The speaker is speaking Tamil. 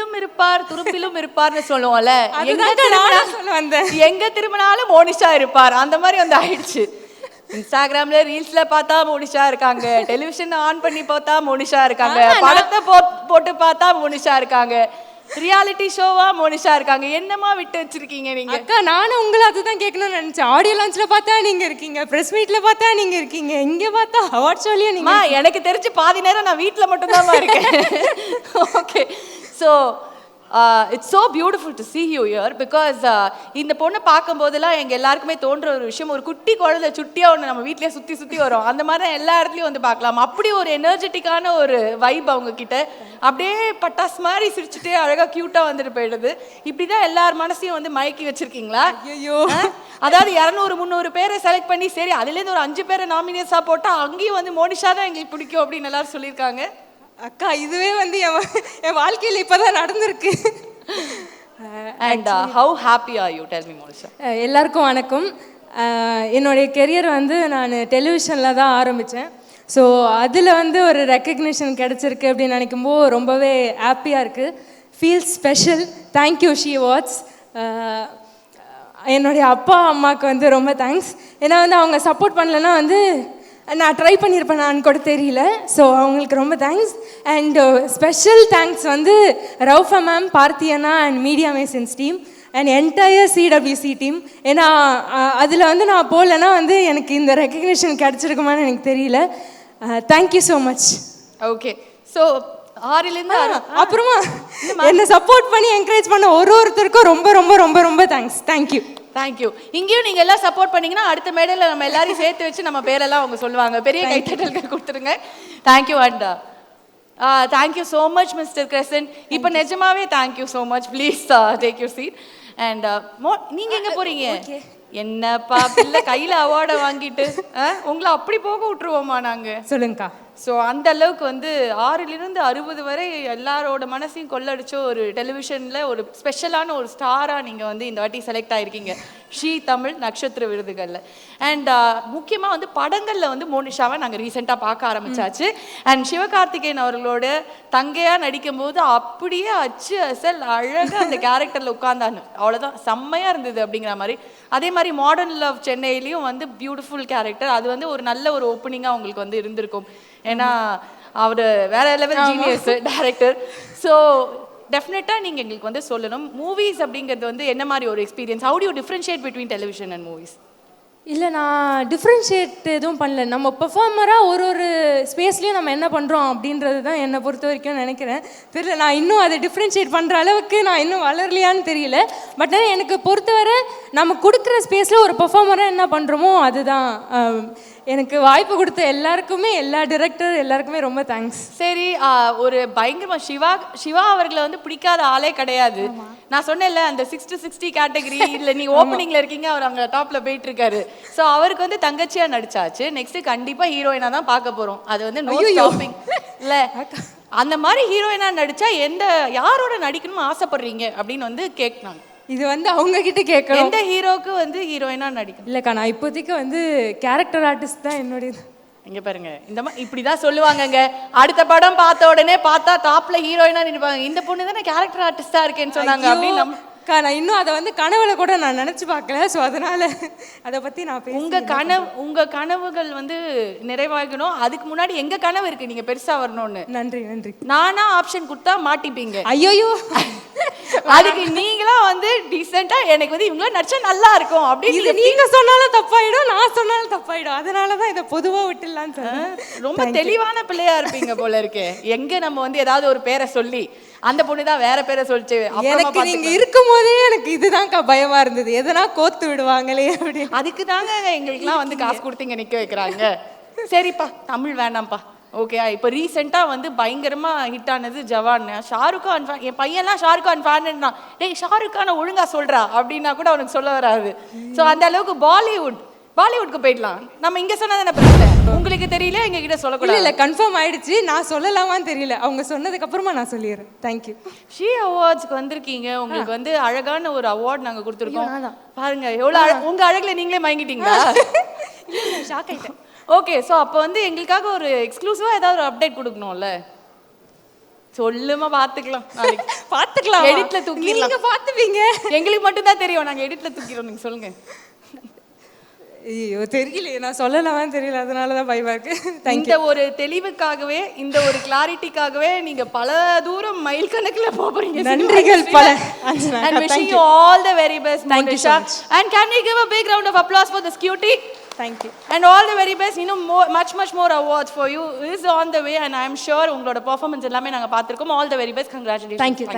துரும்பிலும் இருப்பார் துரும்பிலும் இருப்பார்னு சொல்லுவோம்ல, எங்க திரும்பினாலும் மோனிஷா இருப்பார், அந்த மாதிரி வந்து ஆயிடுச்சு. இன்ஸ்டாகிராம்ல ரீல்ஸ்ல பார்த்தா மோனிஷா இருக்காங்க, டெலிவிஷன் ஆன் பண்ணி பார்த்தா மோனிஷா இருக்காங்க, படத்தை போட்டு பார்த்தா மோனிஷா இருக்காங்க, ரியாலிட்டி ஷோவா மோனிஷா இருக்காங்க. என்னமா விட்டு வச்சிருக்கீங்க நீங்க? அக்கா நானும் உங்களை அதுதான் கேட்கணும்னு நினைச்சேன். ஆடியோ லான்ச்ல பார்த்தா நீங்க இருக்கீங்க, பிரஸ் மீட்ல பார்த்தா நீங்க இருக்கீங்க, இங்க பார்த்தா அவார்ட் ஷோலயே நீங்க. எனக்கு தெரிஞ்சு பாதி நேரம் நான் வீட்ல மட்டும் தான் இருக்கேன். Okay, so it's so beautiful to see you here because இந்த பொண்ணை பார்க்கும்போதெல்லாம் எங்கள் எல்லாருக்குமே தோன்ற ஒரு விஷயம், ஒரு குட்டி குழந்தை சுட்டியாக ஒன்று நம்ம வீட்லேயே சுற்றி சுற்றி வரும், அந்த மாதிரி தான் எல்லா இடத்துலையும் வந்து பார்க்கலாம். அப்படி ஒரு எனர்ஜெட்டிக்கான ஒரு வைப் அவங்க கிட்ட, அப்படியே பட்டாஸ் மாதிரி சிரிச்சுட்டு அழகாக க்யூட்டாக வந்துட்டு போயிடுது. இப்படி தான் எல்லார் மனசையும் வந்து மயக்கி வச்சிருக்கீங்களா? ஐயோ, அதாவது 200-300 பேரை செலக்ட் பண்ணி சரி அதுலேருந்து ஒரு 5 பேரை நாமினேட்ஸாக போட்டால் அங்கேயும் வந்து மோனிஷா தான் எங்களுக்கு பிடிக்கும் அப்படின்னு எல்லாரும் சொல்லியிருக்காங்க. அக்கா இதுவே வந்து என் வாழ்க்கையில் இப்போதான் நடந்திருக்கு. And how happy are you? Tell me, Monisha. எல்லாருக்கும் வணக்கம். என்னுடைய கெரியர் வந்து நான் டெலிவிஷனில் தான் ஆரம்பித்தேன். ஸோ அதில் வந்து ஒரு ரெக்கக்னிஷன் கிடச்சிருக்கு அப்படின்னு நினைக்கும்போது ரொம்பவே ஹாப்பியாக இருக்குது. Feel special. தேங்க்யூ ஷீ வாட்ஸ். என்னுடைய அப்பா அம்மாவுக்கு வந்து ரொம்ப தேங்க்ஸ். ஏன்னா வந்து அவங்க சப்போர்ட் பண்ணலைன்னா வந்து நான் ட்ரை பண்ணியிருப்பேன் நான் கூட தெரியல. ஸோ அவங்களுக்கு ரொம்ப தேங்க்ஸ். அண்ட் ஸ்பெஷல் தேங்க்ஸ் வந்து ரவுஃபா மேம், பார்த்தியனா and media masons team and entire CWC team. ஏன்னா அதில் வந்து நான் போகலன்னா வந்து எனக்கு இந்த ரெக்கக்னிஷன் கிடச்சிருக்குமான்னு எனக்கு தெரியல. Thank you so much. Okay, so 6லேருந்து அப்புறமா என்னை சப்போர்ட் பண்ணி என்கரேஜ் பண்ண ஒருத்தருக்கும் ரொம்ப ரொம்ப ரொம்ப ரொம்ப தேங்க்ஸ். தேங்க்யூ. தேங்க்யூ. இங்கேயும் நீங்கள் எல்லாம் சப்போர்ட் பண்ணிங்கன்னா அடுத்த மேடையில் நம்ம எல்லாரையும் சேர்த்து வச்சு நம்ம பேரெல்லாம் அவங்க சொல்லுவாங்க. பெரிய கைத்தட்டல்கள் கொடுத்துருங்க. Thank you. And thank you so much mister Crescent. இப்போ நிஜமாவே thank you so much. Please take your seat. And நீங்கள் எங்கே போகிறீங்க? என்னப்பா பிள்ளை கையில் அவார்டை வாங்கிட்டு உங்களை அப்படி போக விட்டுருவோமா நாங்கள்? சொல்லுங்கக்கா. ஸோ அந்த அளவுக்கு வந்து 6லிருந்து 60 வரை எல்லாரோட மனசையும் கொள்ளடிச்ச ஒரு டெலிவிஷனில் ஒரு ஸ்பெஷலான ஒரு ஸ்டாராக நீங்கள் வந்து இந்த வாட்டி செலக்ட் ஆகிருக்கீங்க ஷீ தமிழ் நட்சத்திர விருதுகளில். அண்ட் முக்கியமாக வந்து படங்களில் வந்து மோனிஷாவை நாங்கள் ரீசெண்டாக பார்க்க ஆரம்பித்தாச்சு. அண்ட் சிவகார்த்திகேயன் அவர்களோட தங்கையாக நடிக்கும்போது அப்படியே அச்சு அசல் அழகாக அந்த கேரக்டரில் உட்கார்ந்தாங்க. அவ்வளோதான், செம்மையாக இருந்தது அப்படிங்கிற மாதிரி. அதே மாதிரி மாடர்ன் லவ் சென்னையிலையும் வந்து பியூட்டிஃபுல் கேரக்டர். அது வந்து ஒரு நல்ல ஒரு ஓப்பனிங்காக உங்களுக்கு வந்து இருந்திருக்கும். ஏன்னா அவர் வேற லெவல் ஜீனியஸ் டைரக்டர். ஸோ டெஃபினட்டாக நீங்கள் எங்களுக்கு வந்து சொல்லணும், மூவிஸ் அப்படிங்கிறது வந்து என்ன மாதிரி ஒரு experience? How to you differentiate between television and movies? இல்லை, நான் டிஃப்ரென்ஷியேட் எதுவும் பண்ணல. நம்ம பெர்ஃபார்மராக ஒரு ஸ்பேஸ்லேயும் நம்ம என்ன பண்ணுறோம் அப்படின்றது தான் என்னை பொறுத்த வரைக்கும் நினைக்கிறேன். தெரியல, நான் இன்னும் அதை டிஃப்ரென்ஷியேட் பண்ணுற அளவுக்கு நான் இன்னும் வளரலையான்னு தெரியல. பட் எனக்கு பொறுத்தவரை நம்ம கொடுக்குற ஸ்பேஸில் ஒரு பெர்ஃபார்மராக என்ன பண்ணுறோமோ அதுதான். எனக்கு வாய்ப்பு கொடுத்த எல்லாருக்குமே, எல்லா டிரெக்டர் எல்லாருக்குமே ரொம்ப தேங்க்ஸ். சரி, ஒரு பயங்கரமாக சிவா அவர்களை வந்து பிடிக்காத ஆளே கிடையாது. நான் சொன்னேன்ல அந்த 60-60 கேட்டகரி இல்லை, நீ ஓப்பனிங்கில் இருக்கீங்க, அவர் அங்கே டாப்பில் போயிட்டு இருக்காரு. ஸோ அவருக்கு வந்து தங்கச்சியாக நடிச்சாச்சு. நெக்ஸ்ட்டு கண்டிப்பாக ஹீரோயினாக தான் பார்க்க போகிறோம். அது வந்து நோ ஸ்டாப்பிங் இல்லை. அந்த மாதிரி ஹீரோயினாக நடித்தா யாரோட நடிக்கணும்னு ஆசைப்படுறீங்க அப்படின்னு வந்து கேட்குறாங்க. இது வந்து அவங்க கிட்ட கேட்கணும். எந்த ஹீரோக்கு வந்து ஹீரோயினா நடிக்கும்? இல்லைக்கா, நான் இப்போதைக்கு வந்து கேரக்டர் ஆர்டிஸ்ட் தான் என்னுடைய. இங்க பாருங்க, இந்த மாதிரி இப்படிதான் சொல்லுவாங்கங்க. அடுத்த படம் பார்த்த உடனே பார்த்தா டாப்ல ஹீரோயினா நினைப்பாங்க, இந்த பொண்ணு தானே கேரக்டர் ஆர்டிஸ்டா இருக்கேன்னு சொன்னாங்க அப்படின்னு. நான் இன்னும் அதை வந்து கனவுல கூட நான் நினைச்சு பார்க்கல. ஸோ அதனால அதை பத்தி நான் உங்க கனவுகள் வந்து நிறைவாகணும். அதுக்கு முன்னாடி எங்க கனவு இருக்கு, நீங்க பெருசா வரணும்னு. நன்றி நன்றி. நானா ஆப்ஷன் கொடுத்தா மாட்டிப்பீங்க. ஐயோ, அதுக்கு நீங்களா வந்து டீசெண்டா எனக்கு வந்து இவங்கள நடிச்சா நல்லா இருக்கும் அப்படின்னு நீங்க சொன்னாலும் தப்பாயிடும், நான் சொன்னாலும் தப்பாயிடும். அதனாலதான் இதை பொதுவா விட்டுலான்னு சொன்னேன். ரொம்ப தெளிவான பிள்ளையா இருப்பீங்க போல இருக்கே. எங்க நம்ம வந்து ஏதாவது ஒரு பேரை சொல்லி அந்த பொண்ணு தான் வேற பேரை சொல்லிச்சு. எனக்கு நீங்க இருக்கும் போதே எனக்கு இதுதான்க்கா பயமா இருந்தது, எதனா கோத்து விடுவாங்களே அப்படி. அதுக்கு தாங்க எங்களுக்குலாம் வந்து காசு கொடுத்தீங்க நிக்க வைக்கிறாங்க. சரிப்பா, தமிழ் வேண்டாம்ப்பா. ஓகே, இப்போ ரீசெண்டாக வந்து பயங்கரமாக ஹிட் ஆனது ஜவான். ஷாருக் கான் ஃபேன், என் பையன்லாம் ஷாருக் கான் ஃபேன்னா, டேய் ஷாருக் கானை ஒழுங்கா சொல்கிறா அப்படின்னா கூட அவனுக்கு சொல்ல வராது. ஸோ அந்த அளவுக்கு பாலிவுட்க்கு போயிடலாம். நம்ம இங்கே சொன்னது என்ன பிரச்சனை? உங்களுக்கு தெரியல, எங்ககிட்ட சொல்லக்கூடாது. இல்லை, கன்ஃபார்ம் ஆயிடுச்சு. நான் சொல்லலாமான்னு தெரியல, அவங்க சொன்னதுக்கு அப்புறமா நான் சொல்லிடுறேன். தேங்க்யூ. ஷீ அவார்ட்ஸ்க்கு வந்திருக்கீங்க. உங்களுக்கு வந்து அழகான ஒரு அவார்ட் நாங்கள் கொடுத்துருக்கோம். பாருங்க எவ்வளோ உங்கள் அழகில் நீங்களே மயங்கிட்டீங்களா? ஷாக் ஆயிட்டேன். ஓகே, ஸோ அப்போ வந்து எங்களுக்காக ஒரு எக்ஸ்க்ளூசிவாக ஏதாவது ஒரு அப்டேட் கொடுக்கணும்ல. சொல்லுமா பாத்துக்கலாம் நாளைக்கு. பார்த்துக்கலாம் எடிட்ல தூக்கிடலாம். நீங்க பார்த்துப்பீங்க. எங்களுக்கு மட்டும் தான் தெரியும், நாங்க எடிட்ல தூக்கிடுவோம். நீங்க சொல்லுங்க. ஐயோ தெரியலையே, நான் சொல்லலாமான்னு தெரியல, அதனால தான் பயமா இருக்கு. இந்த ஒரு தெளிவுக்காகவே, இந்த ஒரு கிளாரிட்டிக்காகவே நீங்க பல தூரம் மைல் கணக்குல போறீங்க. நன்றிகள் பல. And wishing you all the very best, Monisha. And can we give a big round of applause for this cutie? Thank you. And all the very best. Much more awards for you is on the way, and I am sure உங்களோட performance எல்லாமே நாங்க பார்த்திருக்கோம். All the very best. Congratulations. Thank you.